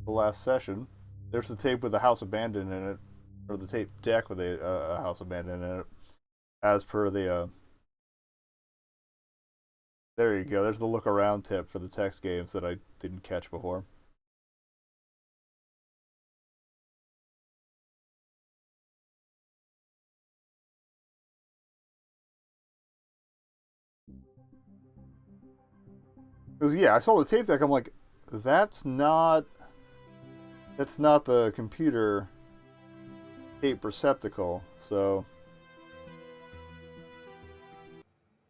the last session. There's the tape with the house abandoned in it, or the tape deck with a house abandoned in it. As per the, there you go. There's the look around tip for the text games that I didn't catch before. Because yeah, I saw the tape deck. I'm like, that's not the computer tape receptacle. So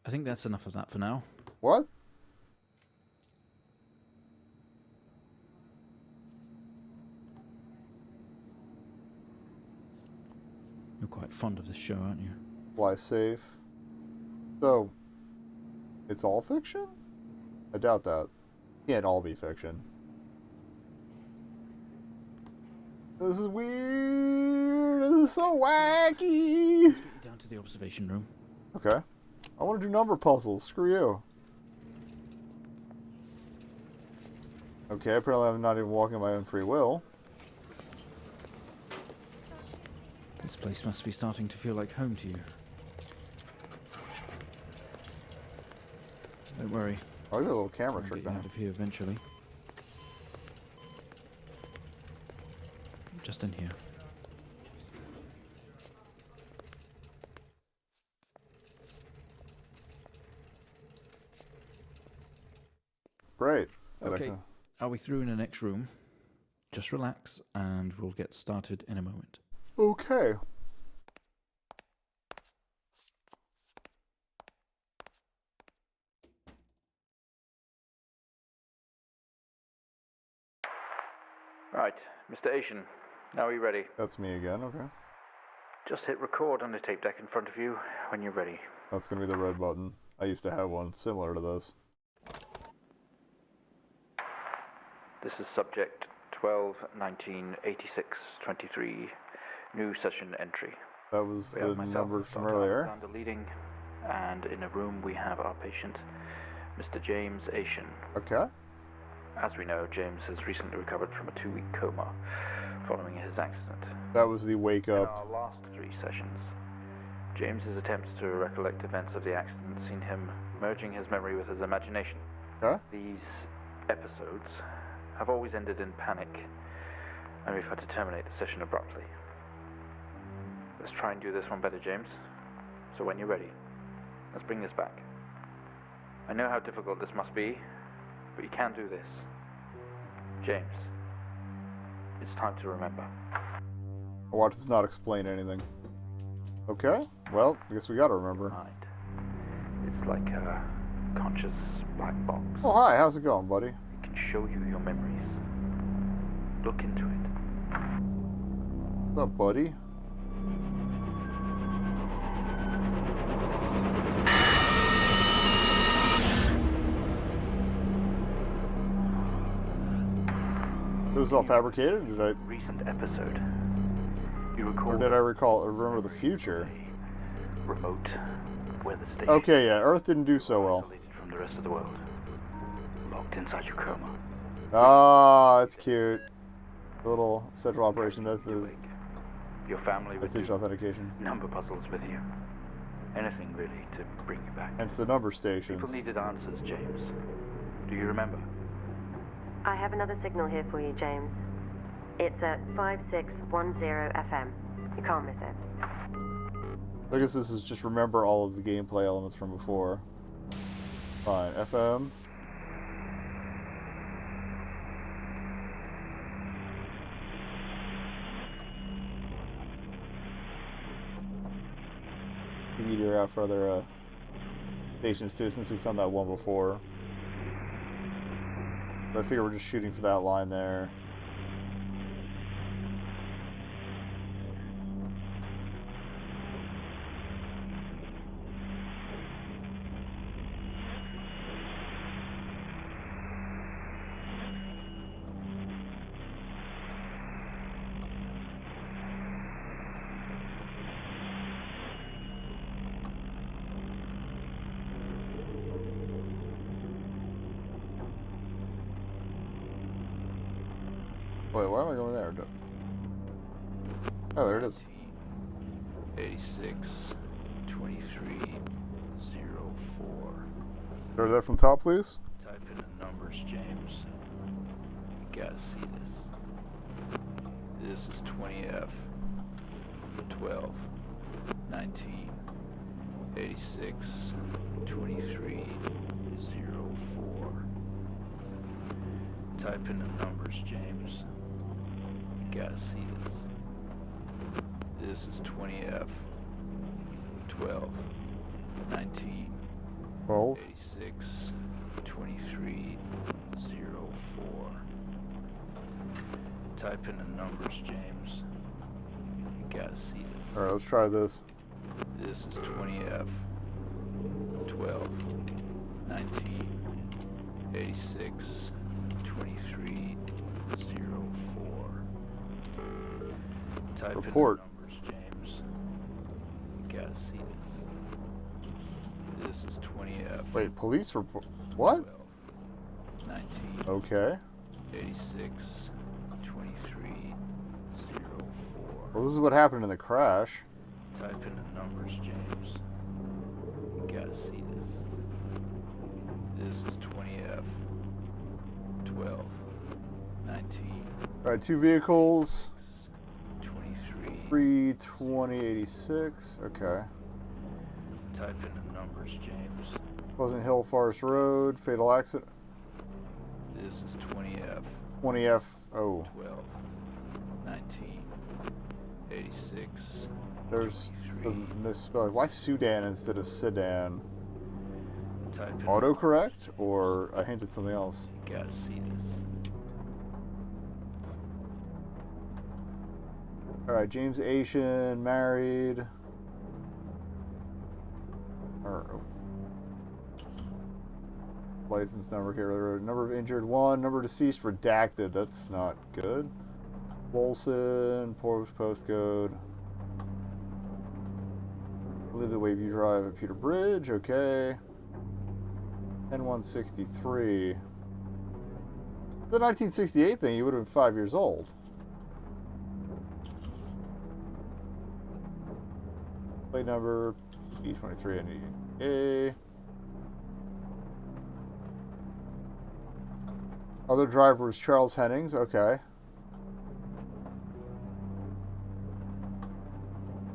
I think that's enough of that for now. what? You're quite fond of this show, aren't you? Fly safe. So it's all fiction? I doubt that. Can't all be fiction. This is weird. This is so wacky. Let's get you down to the observation room. Okay. I want to do number puzzles. Screw you. Okay, apparently I'm not even walking my own free will. This place must be starting to feel like home to you. Don't worry. Oh, there's a little camera I'll trick get you there. out of here eventually. Just in here. Great. Okay. Are we through in the next room? Just relax and we'll get started in a moment. Okay. Right, Mr. Asian, now are you ready? That's me again, okay. Just hit record on the tape deck in front of you when you're ready. That's gonna be the red button. I used to have one similar to this. This is subject 12-19-86-23, new session entry. That was We the have myself, numbers from Dr. earlier. Alexander leading, and in a room we have our patient, Mr. James Asian. Okay. As we know, James has recently recovered from a 2-week coma following his accident. That was the wake In up. our last 3 sessions, James's attempts to recollect events of the accident seen him merging his memory with his imagination. Okay. These episodes have always ended in panic, and we've had to terminate the session abruptly. Let's try and do this one better, James. So when you're ready, let's bring this back. I know how difficult this must be, but you can do this. James, it's time to remember. Watch this not explain anything. Okay. Well, I guess we gotta remember. Mind. It's like a conscious black box. Oh, hi. How's it going, buddy? It can show you your memories. Look into it. What's up, buddy? This is all fabricated? Did I, Recent episode. You recall? or did I remember the future? a remote weather station. Okay, yeah. Earth didn't do so well. Isolated from the rest of the world. Locked inside your coma. Ah, it's cute. The little central operation that is Your family with message you. authentication. Number puzzles with you. Anything really to bring you back. Hence the number People stations. needed answers, James. Do you remember? I have another signal here for you, James. It's at 5610 FM. You can't miss it. I guess this is just remember all of the gameplay elements from before. Fine. FM. Meteor out for other stations too, since we found that one before. But I figure we're just shooting for that line there. Wait, why am I going there? Oh, there it is. 86 23 04. Start that from top, please. Type in the numbers, James. You gotta see this. This is 20F 12 19 86 23 04. Type in the numbers, James. You gotta see this. This is 20F 12 19 12. 86 23 04. Type in the numbers, James. You gotta see this. Alright, let's try this. This is 20F 12 19 86 23 04. Type Report. in the numbers, James. You gotta see this. This is 20F Wait, police report. What? 12 19 Okay. 86 23 04. Well, this is what happened in the crash. Type in the numbers, James. You gotta see this. This is 20F 12 19 Alright, two vehicles. 23. 32086. Okay. Type in the numbers, James. Pleasant Hill Forest Road. Fatal accident. This is 20F 20F. Oh. 12 19 86. There's the misspelling. Why Sudan instead of sedan? Type in Autocorrect? Or I hinted something else? You gotta see this. Alright, James Asian, married. Or, license number here. Number of injured, 1. Number of deceased, redacted. That's not good. Wilson, postcode. Live at Wayview Drive at Peter Bridge. Okay. N163. The 1968 thing, you would have been 5 years old. Plate number E23 and A. Other driver was Charles Hennings. Okay.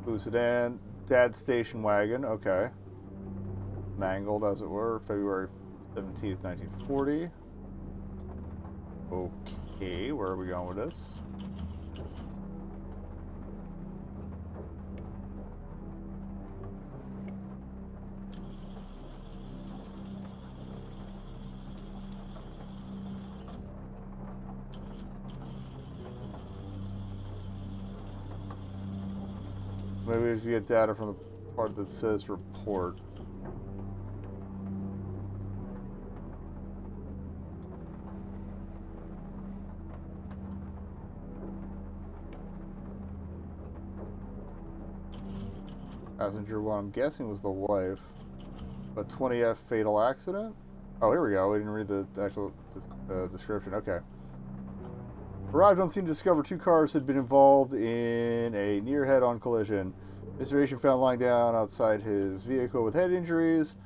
Blue sedan. Dad's station wagon. Okay. Mangled, as it were. February 17th, 1940. Okay, where are we going with this? Maybe if you get data from the part that says report. Passenger 1, I'm guessing was the wife. But 20F fatal accident? Oh, here we go. We didn't read the actual description. Okay. Arrived on scene to discover 2 cars had been involved in a near head-on collision. Mr. Asian found lying down outside his vehicle with head injuries.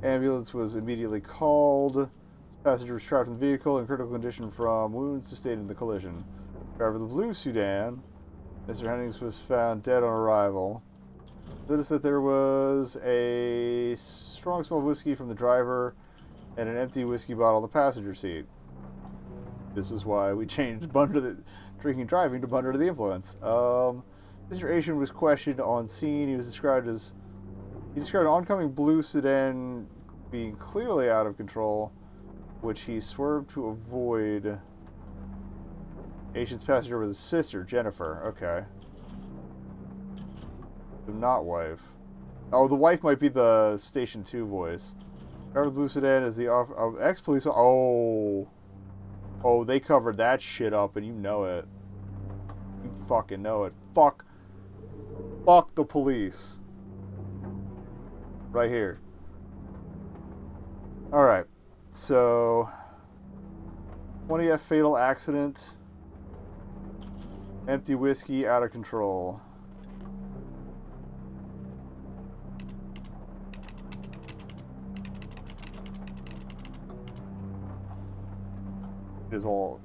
Ambulance was immediately called. Passenger was trapped in the vehicle in critical condition from wounds sustained in the collision. Driver of the blue sedan, Mr. Hennings, was found dead on arrival. Noticed that there was a strong smell of whiskey from the driver and an empty whiskey bottle on the passenger seat. This is why we changed drinking and driving to under the influence. Mr. Asian was questioned on scene. He described an oncoming blue sedan being clearly out of control, which he swerved to avoid. Asian's passenger was his sister, Jennifer. Okay. So not wife. Oh, the wife might be the Station 2 voice. Driver of the blue sedan is the ex-police. Oh, they covered that shit up, and you know it. You fucking know it. Fuck the police. Right here. Alright. So, 20F fatal accident. Empty whiskey, out of control.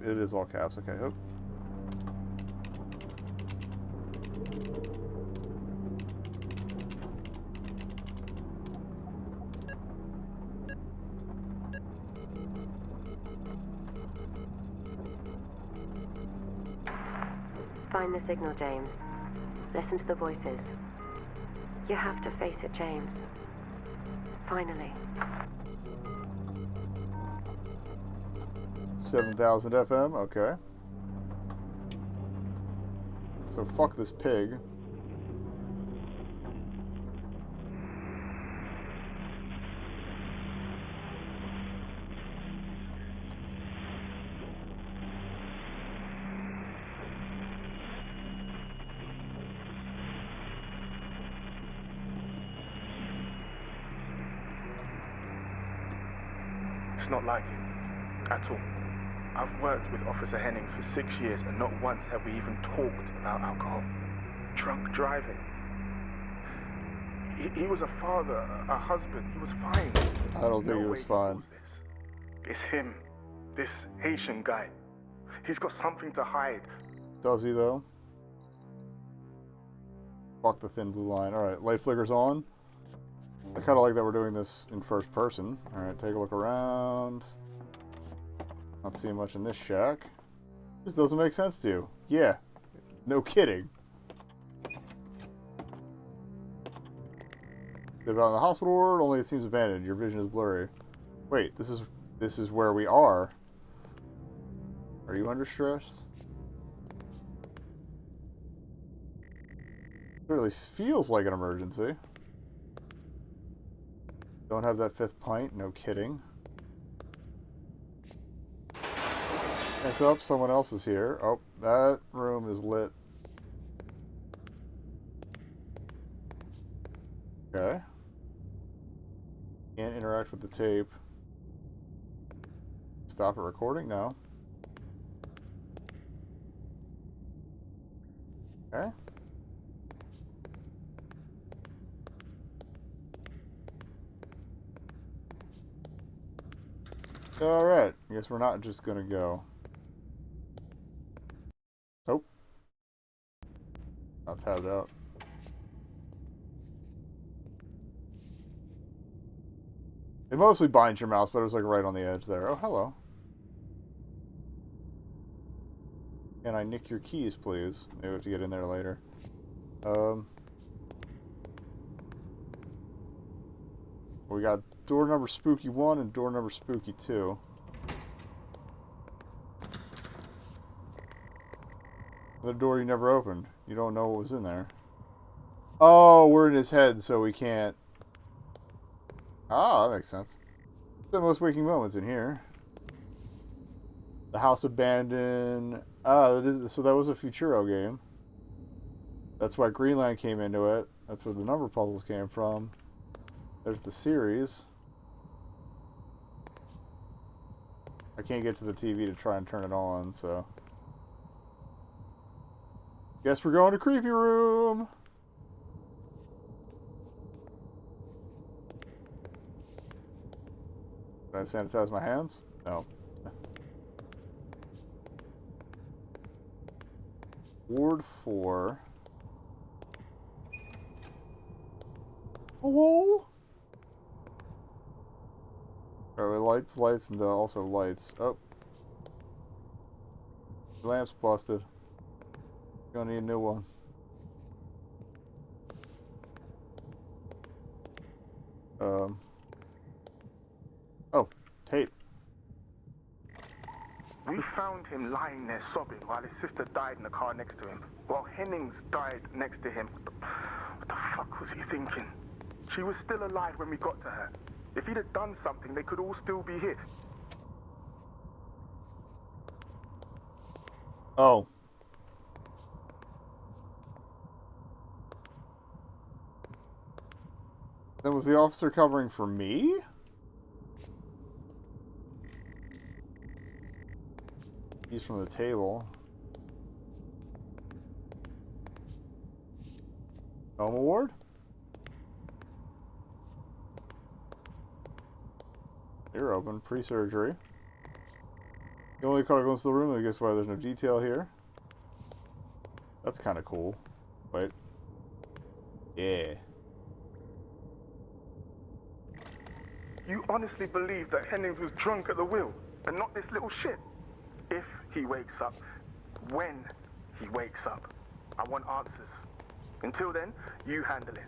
It is all caps. Okay. Oh. Find the signal, James. Listen to the voices. You have to face it, James. Finally. 7,000 FM, okay. So fuck this pig. It's not like him, at all. I've worked with Officer Hennings for 6 years, and not once have we even talked about alcohol. Drunk driving. He was a father, a husband. He was fine. I don't think he was fine. It's him, this Haitian guy. He's got something to hide. Does he, though? Fuck the thin blue line. Alright, light flickers on. I kind of like that we're doing this in first person. Alright, take a look around. Not seeing much in this shack. This doesn't make sense to you. Yeah. No kidding. About in the hospital ward, only it seems abandoned. Your vision is blurry. Wait, this is where we are. Are you under stress? It really feels like an emergency. Don't have that fifth pint, no kidding. Heads up, someone else is here. Oh, that room is lit. Okay. Can't interact with the tape. Stop it recording? No. Okay. Alright. I guess we're not just gonna go. Nope. Not tabbed out. It mostly binds your mouse, but it was like right on the edge there. Oh, hello. Can I nick your keys, please? Maybe we have to get in there later. We got door number spooky 1 and door number spooky 2. The door you never opened. You don't know what was in there. Oh, we're in his head, so we can't... Ah, that makes sense. The most waking moments in here. The house abandoned. Ah, that is, so that was a Futuro game. That's why Greenland came into it. That's where the number puzzles came from. There's the series. I can't get to the TV to try and turn it on, so... Guess we're going to Creepy Room! Did I sanitize my hands? No. Ward 4. Hello? Alright, lights, and also lights. Oh. Lamp's busted. Gonna need a new one. Oh, tape. We found him lying there sobbing while his sister died in the car next to him. While Hennings died next to him. What the fuck was he thinking? She was still alive when we got to her. If he'd have done something, they could all still be here. Oh. Then was the officer covering for me? He's from the table. Home award? You're open. Pre-surgery. You only caught a glimpse of the room, I guess why there's no detail here. That's kind of cool. Wait. Yeah. You honestly believe that Hennings was drunk at the wheel and not this little shit? If he wakes up, when he wakes up, I want answers. Until then, you handle it.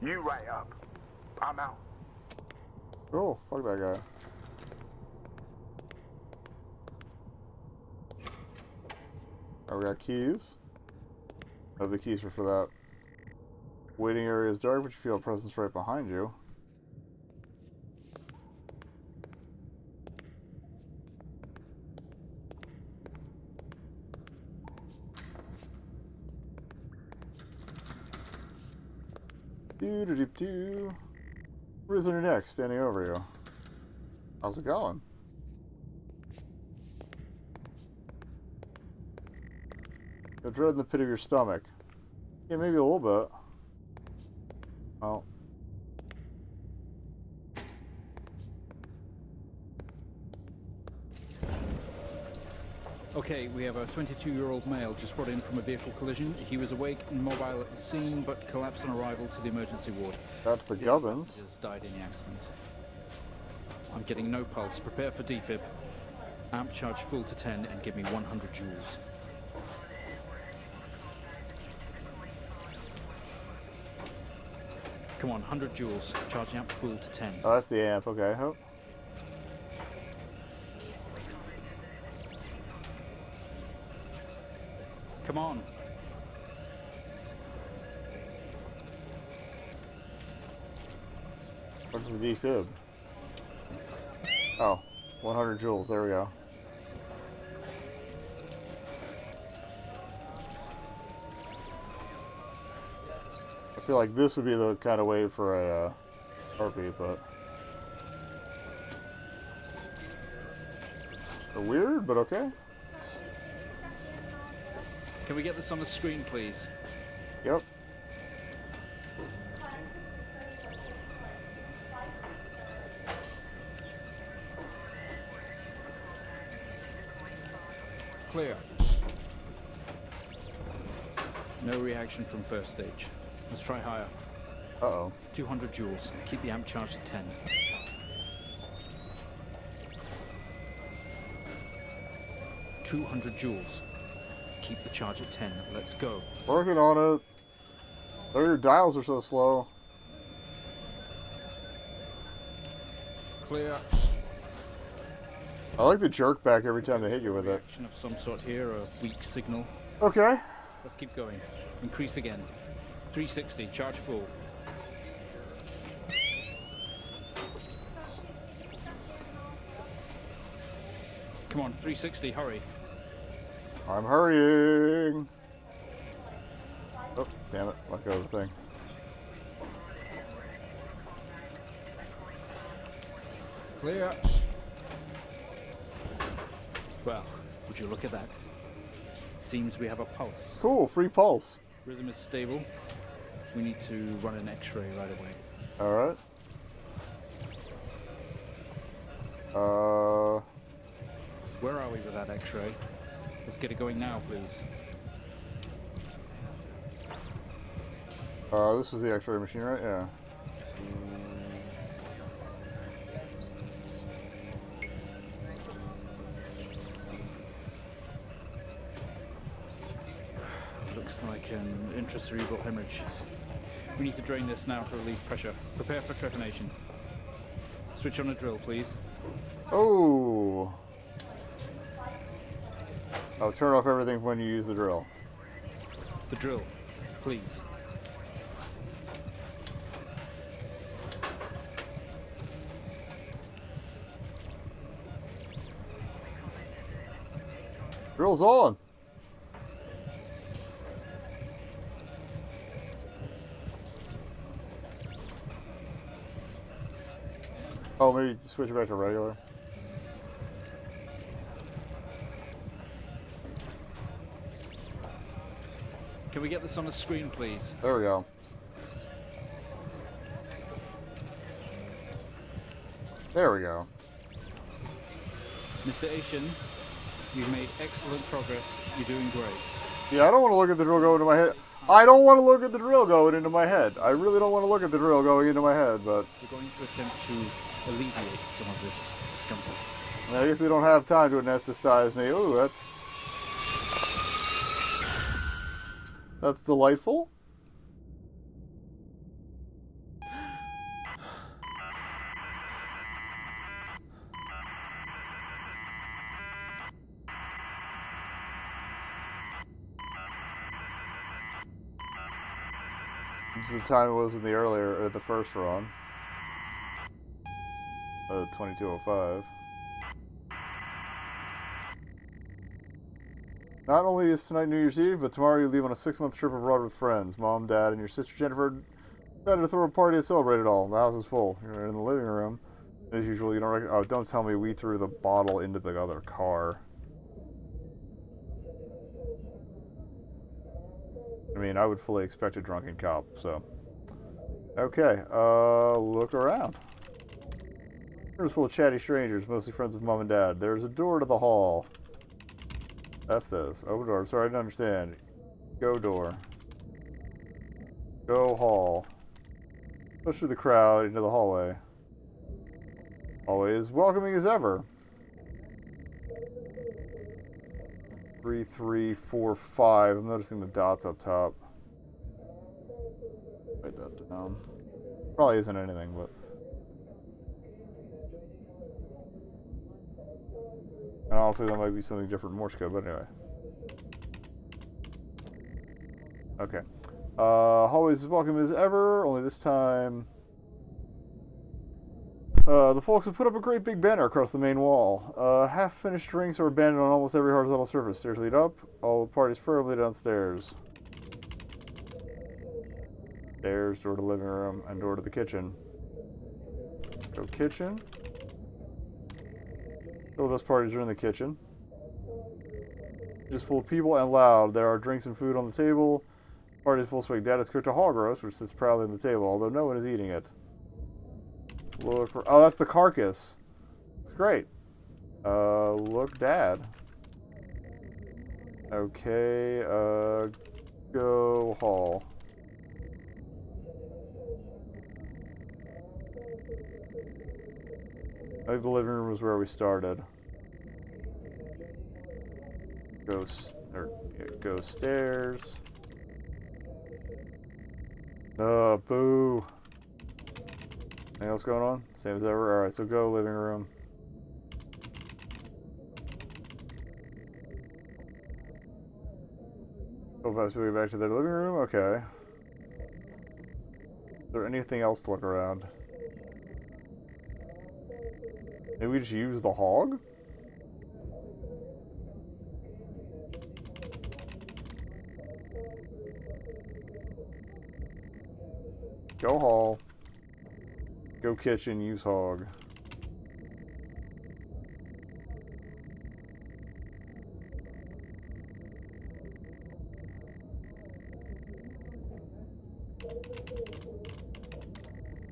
You write it up. I'm out. Oh, fuck that guy. Alright, we got keys. I have the keys for that. Waiting area is dark, but you feel a presence right behind you. Doo-doo-doo-doo. Prisoner next, standing over you. How's it going? The dread in the pit of your stomach. Yeah, maybe a little bit. Oh. Okay, we have a 22-year-old male just brought in from a vehicle collision. He was awake and mobile at the scene, but collapsed on arrival to the emergency ward. That's the Gubbins. He has died in the accident. I'm getting no pulse. Prepare for defib. Amp charge full to 10 and give me 100 joules. Come on, 100 joules. Charge amp full to 10. Oh, that's the amp. Okay. Oh. Come on. What's the defib? Oh, 100 joules. There we go. I feel like this would be the kind of way for a heartbeat, but weird, but okay. Can we get this on the screen, please? Yep. Clear. No reaction from first stage. Let's try higher. Uh-oh. 200 joules. Keep the amp charged at 10. $200 joules. Keep the charge at 10. Let's go. Working on it. Your dials are so slow. Clear. I like the jerk back every time they hit you with it. Reaction of some sort here, a weak signal. Okay. Let's keep going. Increase again. 360, charge full. Come on, 360, hurry. I'm hurrying. Oh, damn it. Let go of the thing. Clear. Well, would you look at that? It seems we have a pulse. Cool, free pulse. Rhythm is stable. We need to run an x-ray right away. Alright. Where are we with that x-ray? Let's get it going now, please. This was the x-ray machine, right? Yeah. Looks like an intracerebral hemorrhage. We need to drain this now to relieve pressure. Prepare for trepanation. Switch on a drill, please. Oh. Oh, turn off everything when you use the drill. The drill, please. Drill's on. Oh, maybe switch it back to regular. Can we get this on the screen, please? There we go. There we go. Mr. Asian, you've made excellent progress. You're doing great. Yeah, I don't want to look at the drill going into my head. I don't want to look at the drill going into my head. I really don't want to look at the drill going into my head, but... We're going to attempt to alleviate some of this discomfort. I guess they don't have time to anesthetize me. Ooh, that's delightful. This is the time it was in the first run. 22:05. Not only is tonight New Year's Eve, but tomorrow you leave on a 6-month trip abroad with friends. Mom, Dad, and your sister Jennifer decided to throw a party to celebrate it all. The house is full. You're in the living room. As usual, you don't oh, don't tell me we threw the bottle into the other car. I mean, I would fully expect a drunken cop, so... Okay, look around. There's full of chatty strangers, mostly friends of Mom and Dad. There's a door to the hall. F this. Open door. I'm sorry, I didn't understand. Go door. Go hall. Push through the crowd into the hallway. Hallway is welcoming as ever. 3, 3, 4, 5. I'm noticing the dots up top. Write that down. Probably isn't anything, but... And honestly, that might be something different in Morse code, but anyway. Okay. Hallways as welcome as ever, only this time... the folks have put up a great big banner across the main wall. Half-finished drinks are abandoned on almost every horizontal surface. Stairs lead up. All the parties firmly downstairs. Stairs, door to the living room, and door to the kitchen. Go kitchen. All the best parties are in the kitchen. Just full of people and loud. There are drinks and food on the table. Party is full swing. Dad has cooked a hog roast, which sits proudly on the table, although no one is eating it. Look for... Oh, that's the carcass. It's great. Look, Dad. Okay, go hall. I think the living room was where we started. Go stairs. Boo. Anything else going on? Same as ever? Alright, so go living room. Oh, we back to the living room? Okay. Is there anything else to look around? Maybe we just use the hog? Go hall. Go kitchen, use hog.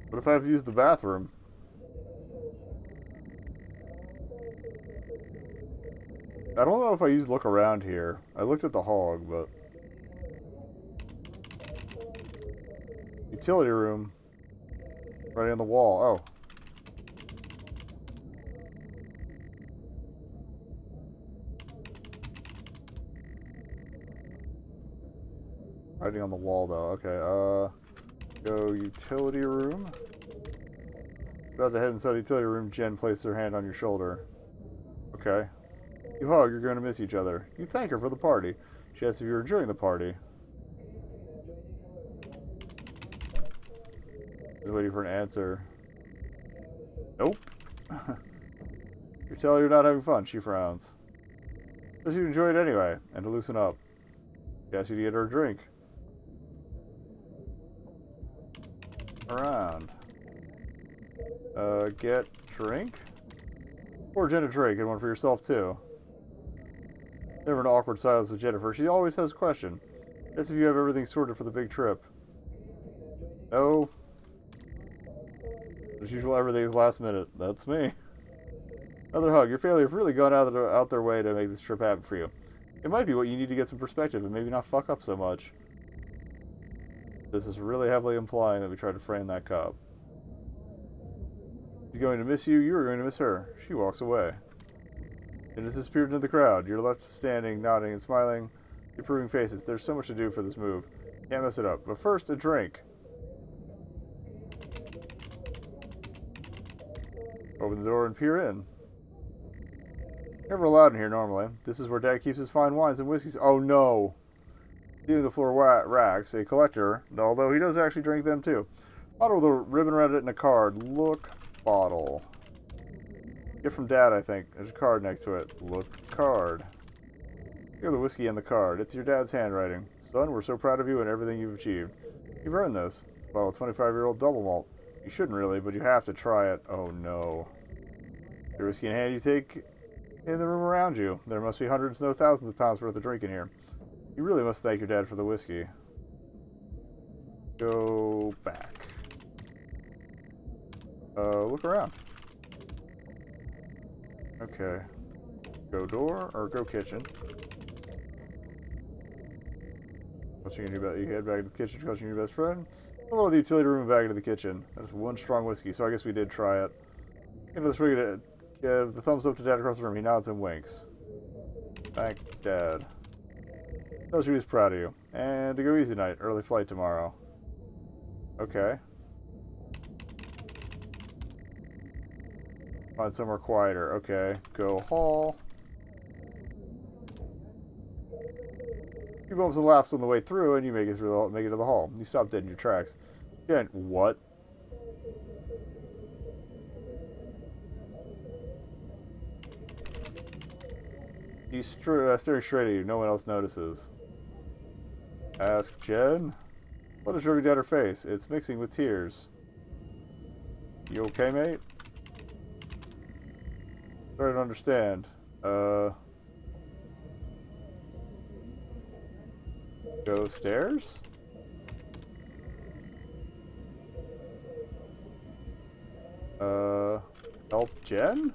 What if I have to use the bathroom? I don't know if I used look around here. I looked at the hog, but... Utility room. Right on the wall. Oh. Writing on the wall, though. Okay, go utility room. About to head inside the utility room, Jen placed her hand on your shoulder. Okay. You hug, you're going to miss each other. You thank her for the party. She asks if you're enjoying the party. Just waiting for an answer. Nope. You tell her you're not having fun. She frowns. Says you enjoy it anyway, and to loosen up. She asks you to get her a drink. Around. Get drink? Pour Jen a drink, and one for yourself, too. Never an awkward silence with Jennifer. She always has a question. As if you have everything sorted for the big trip. No. As usual, everything's last minute. That's me. Another hug. Your family have really gone out their way to make this trip happen for you. It might be what you need to get some perspective and maybe not fuck up so much. This is really heavily implying that we tried to frame that cop. She's going to miss you. You are going to miss her. She walks away. It has disappeared into the crowd. You're left standing, nodding and smiling, approving faces. There's so much to do for this move. Can't mess it up. But first, a drink. Open the door and peer in. Never allowed in here normally. This is where Dad keeps his fine wines and whiskeys. Oh no! Leaving the floor racks, a collector, although he does actually drink them too. Bottle with a ribbon around it and a card. Look, bottle. Gift from Dad, I think. There's a card next to it. Look, card. Here's the whiskey and the card. It's your dad's handwriting. Son, we're so proud of you and everything you've achieved. You've earned this. It's a bottle of 25-year-old double malt. You shouldn't really, but you have to try it. Oh no. Your whiskey in hand you take in the room around you. There must be hundreds, no thousands of pounds worth of drink in here. You really must thank your dad for the whiskey. Go back. Look around. Okay. Go door or go kitchen. Clutching your new you head back to the kitchen, clutching your best friend. A little of the utility room and back into the kitchen. That's one strong whiskey, so I guess we did try it. Let's give the thumbs up to Dad across the room. He nods and winks. Thank Dad. Tells you he's proud of you. And to go easy night. Early flight tomorrow. Okay. Find somewhere quieter. Okay. Go hall. You bumps and laughs on the way through, and you make it to the hall. You stop dead in your tracks. Again, what? He's staring straight at you. No one else notices. Ask Jen. Let her dripping down her face. It's mixing with tears. You okay, mate? Sorry to understand. Go stairs? Help Jen?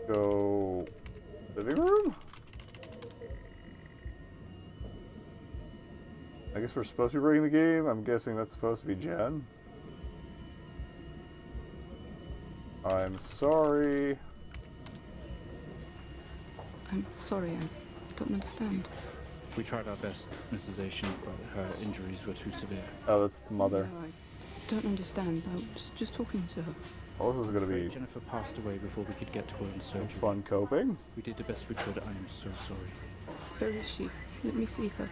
Go living room? I guess we're supposed to be breaking the game. I'm guessing that's supposed to be Jen. I'm sorry. I'm sorry, I don't understand. We tried our best, Mrs. Asian, but her injuries were too severe. Oh, that's the mother. No, I don't understand. I was just talking to her. Oh, this is going to be Jennifer passed away before we could get to her in surgery. fun coping. We did the best we could. I am so sorry. Where is she? Let me see her.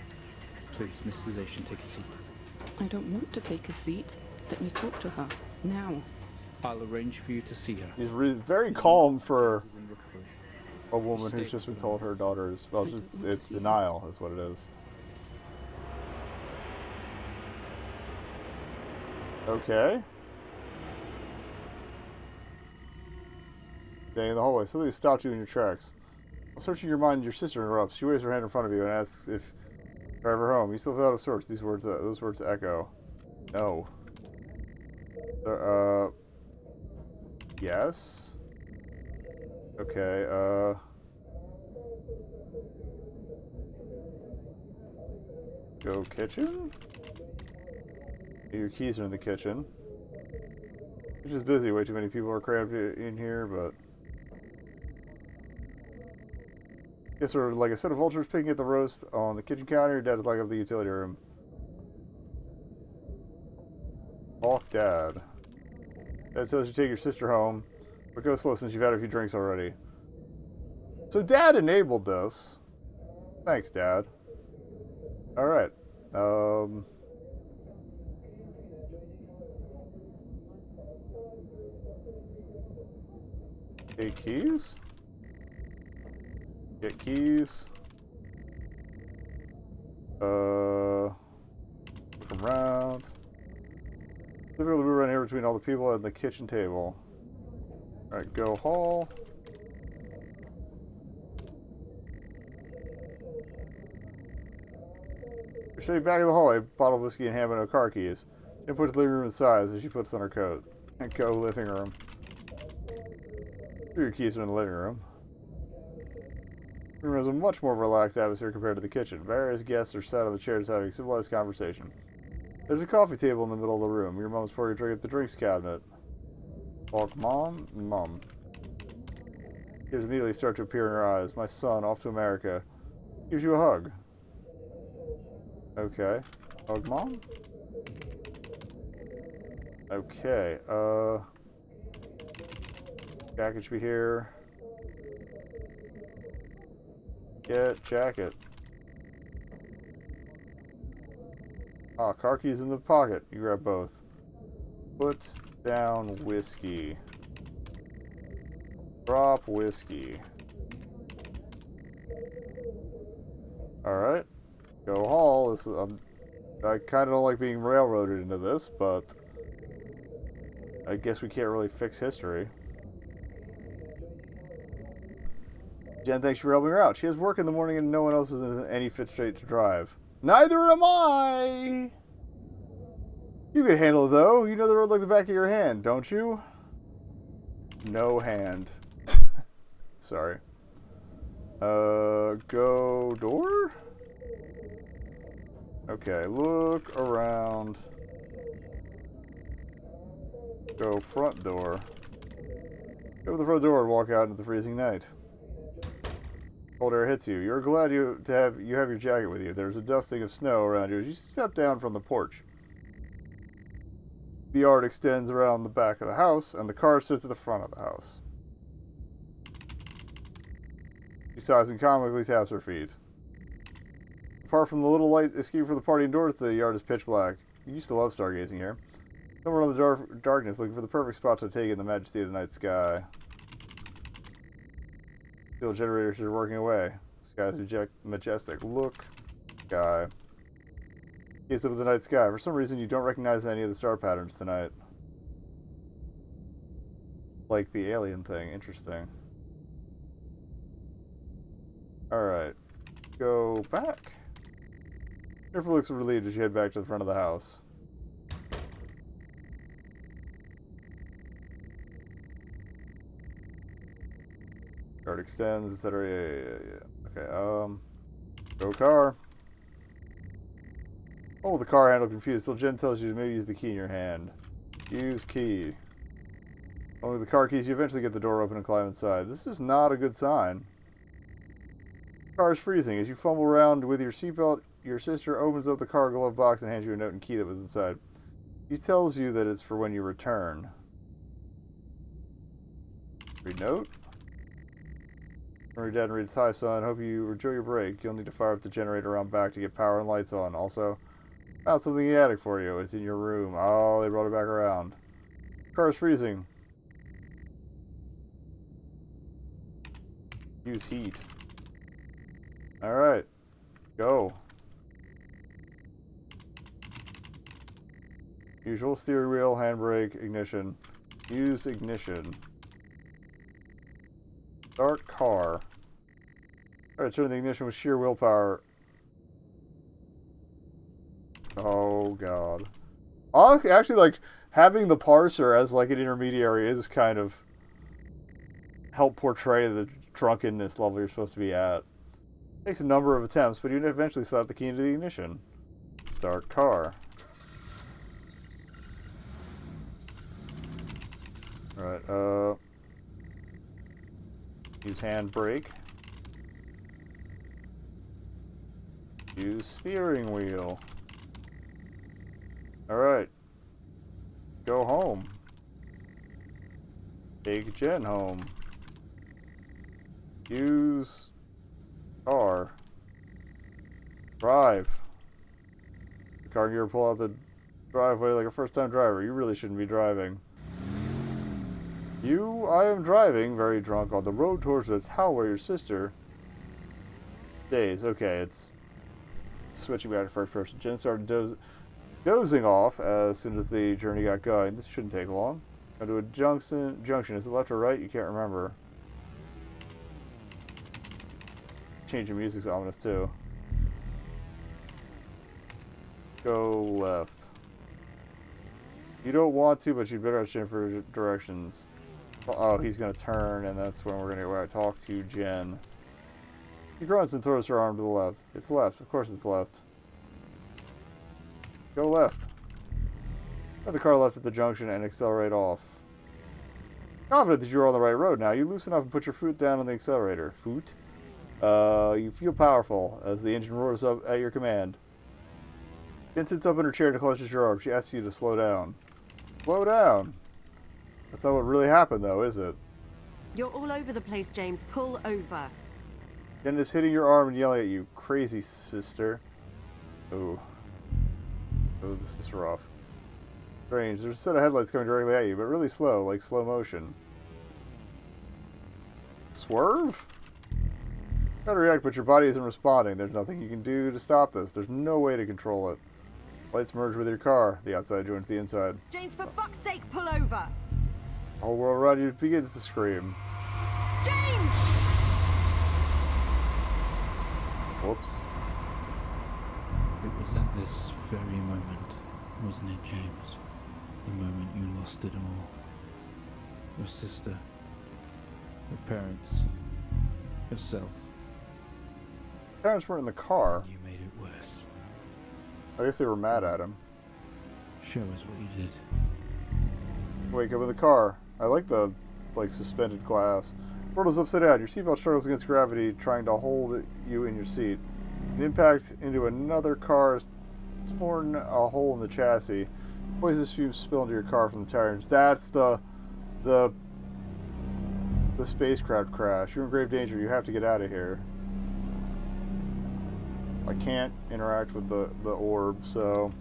Please, Mrs. Asian, take a seat. I don't want to take a seat. Let me talk to her. Now. I'll arrange for you to see her. He's very calm for She's in recovery. a woman who's just been told her daughter is... Well, it's denial is what it is. Okay. Staying in the hallway. Something stopped you in your tracks. While searching your mind, your sister interrupts. She waves her hand in front of you and asks if drive her home. You still feel out of sorts. Those words echo. No. Yes. Okay, go kitchen? Your keys are in the kitchen. It's just busy. Way too many people are crammed in here, but... Guess we're like a set of vultures picking at the roast on the kitchen counter. Your dad is like up the utility room. Balk Dad. Dad tells you to take your sister home, but go slow since you've had a few drinks already. So Dad enabled this. Thanks, Dad. Alright. Take keys? Get keys. Look around. Difficult to move around here between all the people at the kitchen table. Alright, go hall. You're sitting back in the hallway, bottle of whiskey in hand but no car keys. Jen puts the living room aside as she puts on her coat. And go living room. Your keys are in the living room. The room has a much more relaxed atmosphere compared to the kitchen. Various guests are sat on the chairs having civilized conversation. There's a coffee table in the middle of the room. Your mom's pouring a drink at the drinks cabinet. Walk, Mom? Mom. Tears immediately start to appear in her eyes. My son, off to America. Gives you a hug. Okay. Hug, Mom? Okay, jacket should be here. Get jacket. Ah, car keys in the pocket. You grab both. Put down whiskey. Drop whiskey. Alright. Go haul. This is, I kind of don't like being railroaded into this, but I guess we can't really fix history. Jen thinks for helping her out. She has work in the morning and no one else is in any fit state to drive. Neither am I! You can handle it, though. You know the road like the back of your hand, don't you? No hand. Sorry. Go door? Okay, look around. Go front door. Go to the front door and walk out into the freezing night. Cold air hits you. You're glad you have your jacket with you. There's a dusting of snow around you as you step down from the porch. The yard extends around the back of the house, and the car sits at the front of the house. She sighs and comically taps her feet. Apart from the little light escaping from the party indoors, the yard is pitch black. You used to love stargazing here. Somewhere in the darkness, looking for the perfect spot to take in the majesty of the night sky. Fuel generators are working away. Sky's majestic. Look, sky. Gaze up at the night sky. For some reason, you don't recognize any of the star patterns tonight. Like the alien thing. Interesting. Alright. Go back. Jennifer looks relieved as you head back to the front of the house. Guard extends, etc. Yeah. Okay, go car. Oh, the car handle confused. Still, Jen tells you to maybe use the key in your hand. Use key. Only the car keys, you eventually get the door open and climb inside. This is not a good sign. The car is freezing. As you fumble around with your seatbelt, your sister opens up the car glove box and hands you a note and key that was inside. He tells you that it's for when you return. Read note. Your dad reads, "Hi son, hope you enjoy your break. You'll need to fire up the generator around back to get power and lights on. Also, found something in the attic for you. It's in your room." Oh, they brought it back around. Car's freezing. Use heat. Alright. Go. Usual steering wheel, handbrake, ignition. Use ignition. Start car. Alright, turn the ignition with sheer willpower. Oh, God. Actually, like, having the parser as, like, an intermediary is kind of help portray the drunkenness level you're supposed to be at. It takes a number of attempts, but you eventually slot the key into the ignition. Start car. Alright, use handbrake. Use steering wheel. Alright. Go home. Take Jen home. Use car. Drive. The car gear pull out the driveway like a first-time driver. You really shouldn't be driving. I am driving, very drunk, on the road towards the town where your sister stays. Okay, it's switching back to first person. Jen started dozing off as soon as the journey got going. This shouldn't take long. Come to a junction. Is it left or right? You can't remember. Change of music's ominous too. Go left. You don't want to, but you better understand for directions. Oh, he's gonna turn, and that's when we're gonna talk to Jen. He grunts and throws her arm to the left. It's left. Of course it's left. Go left. Let the car left at the junction and accelerate off. Confident that you're on the right road now, you loosen up and put your foot down on the accelerator. Foot? You feel powerful as the engine roars up at your command. Jen sits up in her chair and clutches your arm. She asks you to slow down. Slow down? That's not what really happened, though, is it? You're all over the place, James. Pull over. Jen is hitting your arm and yelling at you. Crazy sister. Oh. Oh, this is rough. Strange. There's a set of headlights coming directly at you, but really slow, like slow motion. Swerve? Try to react, but your body isn't responding. There's nothing you can do to stop this. There's no way to control it. Lights merge with your car. The outside joins the inside. James, for fuck's sake, pull over. The whole world around you begins to scream. James! Whoops. It was at this very moment, wasn't it, James? The moment you lost it all. Your sister, your parents, yourself. Parents weren't in the car. You made it worse. I guess they were mad at him. Show us what you did. Wake up in the car. I like the, suspended glass. World is upside down. Your seatbelt struggles against gravity, trying to hold you in your seat. An impact into another car has torn a hole in the chassis. Poisonous fumes spill into your car from the tires. That's the spacecraft crash. You're in grave danger. You have to get out of here. I can't interact with the orb, so...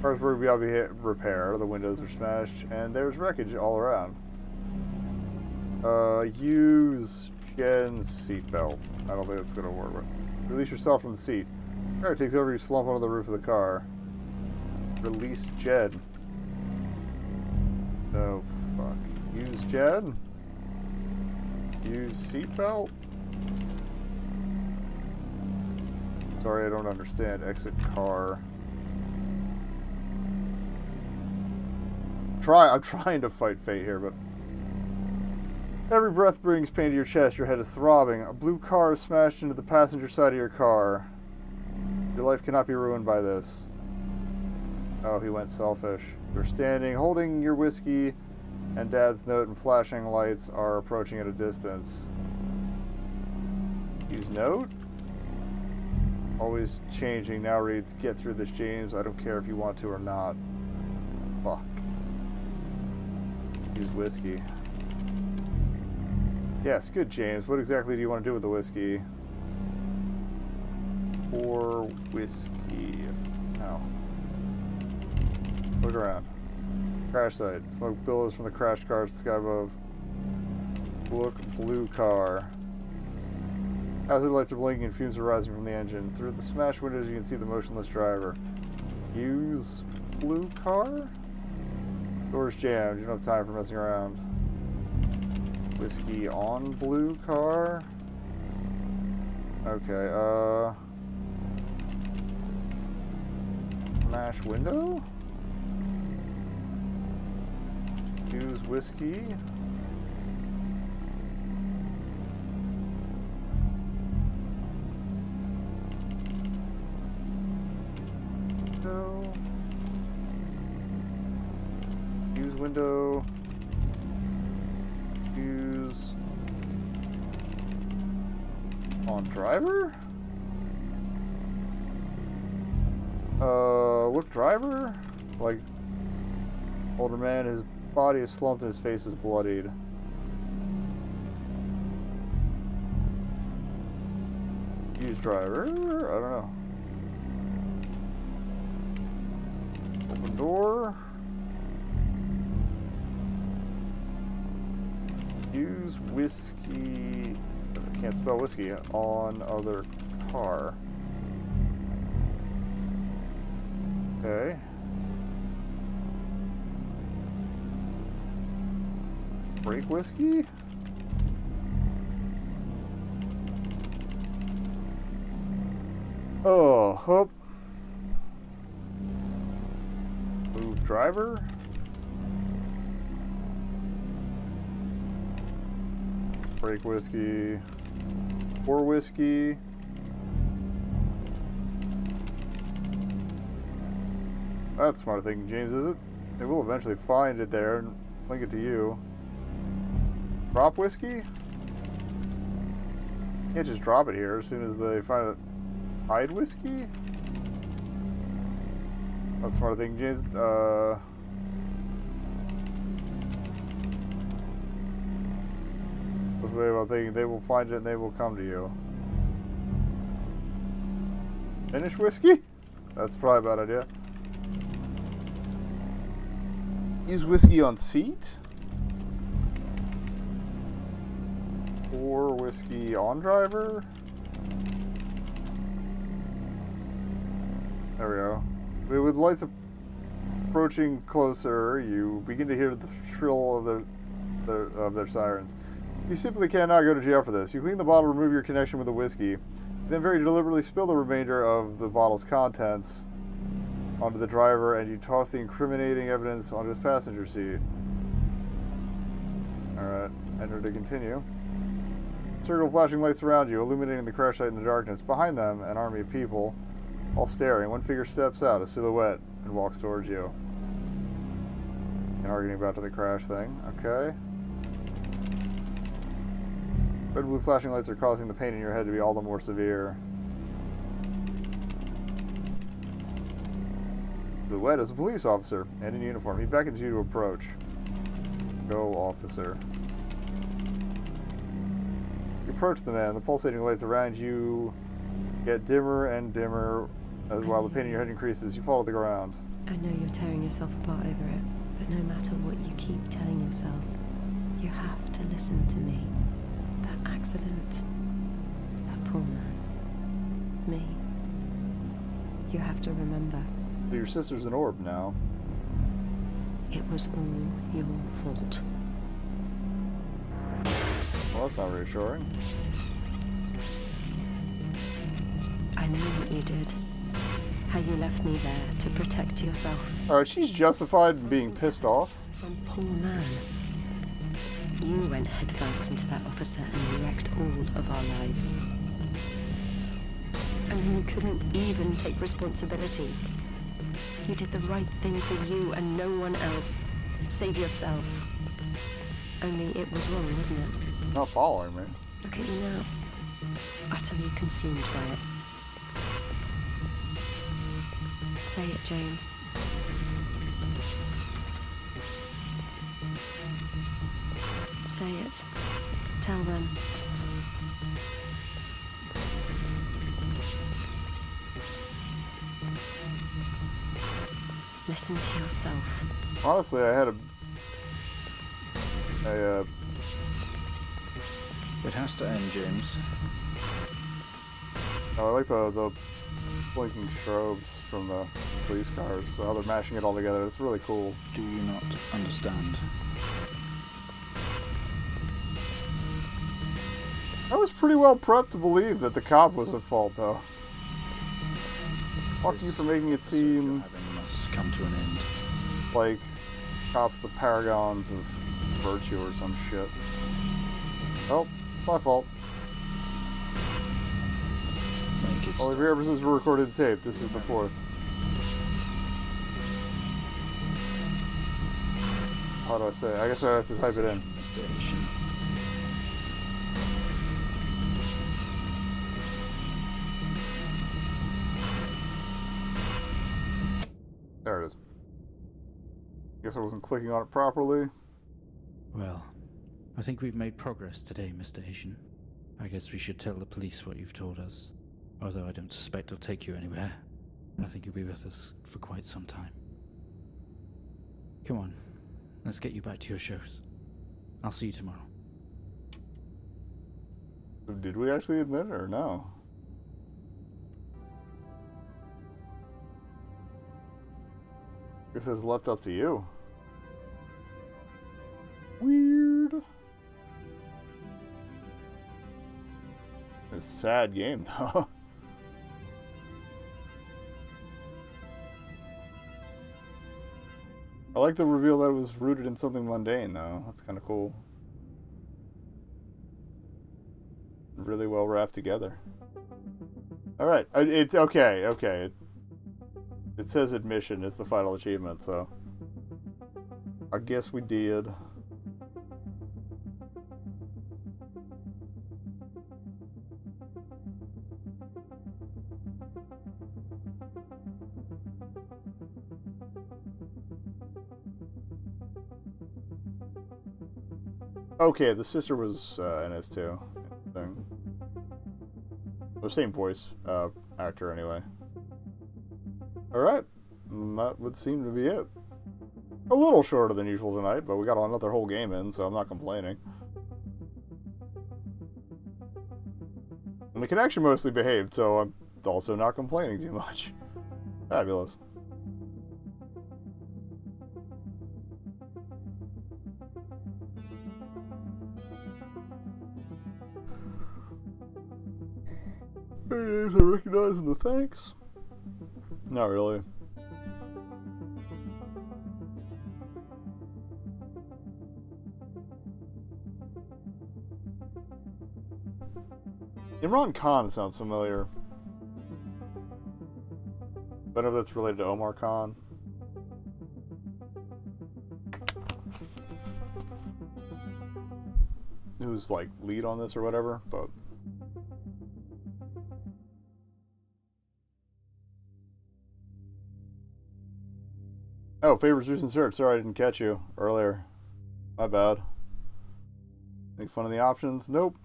Cars were beyond repair, the windows are smashed, and there's wreckage all around. Use Jen's seatbelt. I don't think that's gonna work. Release yourself from the seat. Alright, takes over, you slump onto the roof of the car. Release Jen. Oh, fuck. Use Jen? Use seatbelt? Sorry, I don't understand. Exit car. I'm trying to fight fate here, but... Every breath brings pain to your chest. Your head is throbbing. A blue car is smashed into the passenger side of your car. Your life cannot be ruined by this. Oh, he went selfish. You're standing, holding your whiskey, and Dad's note and flashing lights are approaching at a distance. Use note? Always changing. Now reads, get through this, James. I don't care if you want to or not. Fuck. Use whiskey. Yes, good, James. What exactly do you want to do with the whiskey? Pour whiskey. No. Look around. Crash site. Smoke billows from the crashed car to the sky above. Look, blue car. Hazard lights are blinking and fumes are rising from the engine. Through the smashed windows you can see the motionless driver. Use blue car? Doors jammed. You don't have time for messing around. Whiskey on blue car? Okay, Smash window? Use whiskey? Window? Use window? Use on driver? Look driver? Like, older man, his body is slumped and his face is bloodied. Use driver? I don't know. Open door? Use whiskey, I can't spell whiskey, on other car. Okay. Break whiskey? Oh. Hoop. Move driver. Break whiskey. Pour whiskey. That's a smart thing, James, is it? They will eventually find it there and link it to you. Drop whiskey? Can't just drop it here as soon as they find it. Hide whiskey? That's a smart thing, James. This way about thinking they will find it and they will come to you. Finish whiskey? That's probably a bad idea. Use whiskey on seat? Or whiskey on driver? There we go. With lights approaching closer, you begin to hear the shrill of their sirens. You simply cannot go to jail for this. You clean the bottle, remove your connection with the whiskey, then very deliberately spill the remainder of the bottle's contents onto the driver, and you toss the incriminating evidence onto his passenger seat. Alright, enter to continue. Circle of flashing lights around you, illuminating the crash site in the darkness. Behind them, an army of people, all staring. One figure steps out, a silhouette, and walks towards you. And arguing about the crash thing. Okay. Red and blue flashing lights are causing the pain in your head to be all the more severe. The wet is a police officer and in uniform. He beckons you to approach. Go, officer. You approach the man. The pulsating lights around you get dimmer and dimmer while the pain in your head increases. You fall to the ground. I know you're tearing yourself apart over it, but no matter what you keep telling yourself, you have to listen to me. That accident, that poor man, me. You have to remember. Your sister's an orb now. It was all your fault. Well, that's not reassuring. I know what you did. How you left me there to protect yourself. Alright, she's justified in being pissed off. Some poor man. You went headfirst into that officer and you wrecked all of our lives. And then you couldn't even take responsibility. You did the right thing for you and no one else. Save yourself. Only it was wrong, wasn't it? Not following me. Look at you now. Utterly consumed by it. Say it, James. Say it. Tell them. Listen to yourself. Honestly, I had It has to end, James. I like the blinking strobes from the police cars. So how they're mashing it all together. It's really cool. Do you not understand? I was pretty well prepped to believe that the cop was at fault, though. Fuck you for making it seem Must come to an end. like cops the paragons of virtue or some shit. Well, it's my fault. Make it All the episodes were recorded to tape. This is the 4th. How do I say it? I guess I have to type it in. Station. There it is. Guess I wasn't clicking on it properly. Well, I think we've made progress today, Mr. Asian. I guess we should tell the police what you've told us. Although I don't suspect it'll take you anywhere. I think you'll be with us for quite some time. Come on, let's get you back to your shows. I'll see you tomorrow. Did we actually admit it or no? Guess it's left up to you. Weird. It's a sad game, though. I like the reveal that it was rooted in something mundane, though. That's kind of cool. Really well wrapped together. Alright, it's okay, okay. It says admission is the final achievement, so I guess we did. Okay, the sister was in this too. The same voice actor, anyway. Alright, that would seem to be it. A little shorter than usual tonight, but we got another whole game in, so I'm not complaining. And the connection mostly behaved, so I'm also not complaining too much. Fabulous. Is I recognizing the thanks? Not really. Imran Khan sounds familiar. I don't know if that's related to Omar Khan. Who's like lead on this or whatever, but oh, favorites, views, and search. Sorry I didn't catch you earlier. My bad. Make fun of the options? Nope.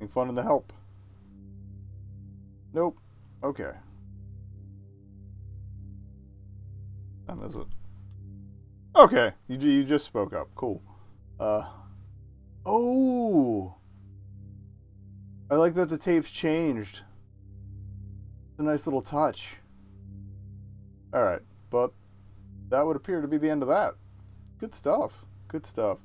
Make fun of the help? Nope. Okay. I miss it. Okay, you just spoke up. Cool. Oh! I like that the tape's changed. It's a nice little touch. Alright, but that would appear to be the end of that. Good stuff. Good stuff.